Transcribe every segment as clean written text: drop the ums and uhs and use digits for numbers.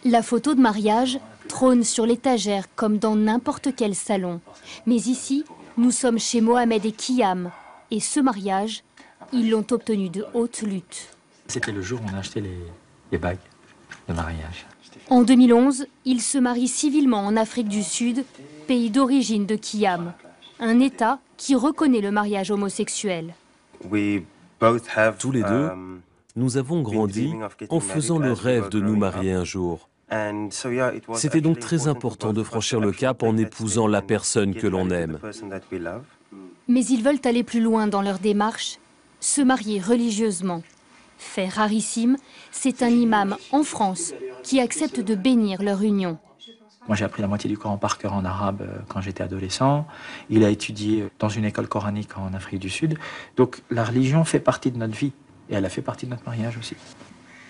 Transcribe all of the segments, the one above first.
La photo de mariage trône sur l'étagère comme dans n'importe quel salon. Mais ici, nous sommes chez Mohamed et Kiyam. Et ce mariage, ils l'ont obtenu de haute lutte. C'était le jour où on a acheté les bagues de mariage. En 2011, ils se marient civilement en Afrique du Sud, pays d'origine de Kiyam. Un État qui reconnaît le mariage homosexuel. Tous les deux, nous avons grandi en faisant le rêve de nous marier un jour. C'était donc très important de franchir le cap en épousant la personne que l'on aime. Mais ils veulent aller plus loin dans leur démarche, se marier religieusement. Fait rarissime, c'est un imam en France qui accepte de bénir leur union. Moi, j'ai appris la moitié du Coran par cœur en arabe quand j'étais adolescent. Il a étudié dans une école coranique en Afrique du Sud. Donc la religion fait partie de notre vie et elle a fait partie de notre mariage aussi.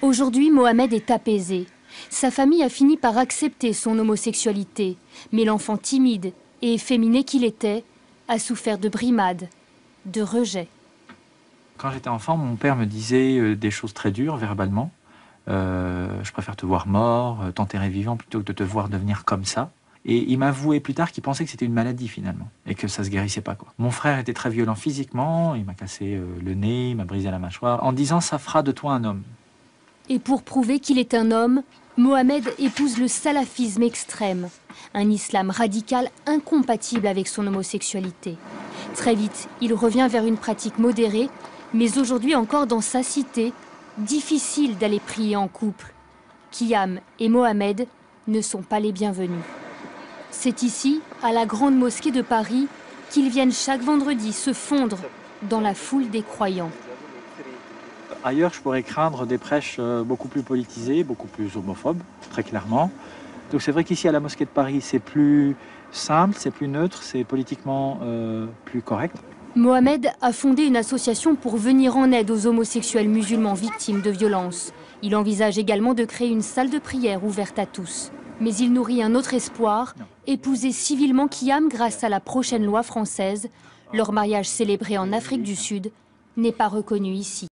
Aujourd'hui, Mohamed est apaisé. Sa famille a fini par accepter son homosexualité. Mais l'enfant timide et efféminé qu'il était a souffert de brimades, de rejet. Quand j'étais enfant, mon père me disait des choses très dures verbalement. Je préfère te voir mort, t'enterrer vivant plutôt que de te voir devenir comme ça. Et il m'a avoué plus tard qu'il pensait que c'était une maladie finalement et que ça se guérissait pas, quoi. Mon frère était très violent physiquement, il m'a cassé le nez, il m'a brisé la mâchoire en disant ça fera de toi un homme. Et pour prouver qu'il est un homme, Mohamed épouse le salafisme extrême, un islam radical incompatible avec son homosexualité. Très vite, il revient vers une pratique modérée, mais aujourd'hui encore dans sa cité, difficile d'aller prier en couple. Kiyam et Mohamed ne sont pas les bienvenus. C'est ici, à la Grande Mosquée de Paris, qu'ils viennent chaque vendredi se fondre dans la foule des croyants. Ailleurs, je pourrais craindre des prêches beaucoup plus politisées, beaucoup plus homophobes, très clairement. Donc c'est vrai qu'ici, à la Mosquée de Paris, c'est plus simple, c'est plus neutre, c'est politiquement plus correct. Mohamed a fondé une association pour venir en aide aux homosexuels musulmans victimes de violences. Il envisage également de créer une salle de prière ouverte à tous. Mais il nourrit un autre espoir, épouser civilement Kiyam grâce à la prochaine loi française. Leur mariage célébré en Afrique du Sud n'est pas reconnu ici.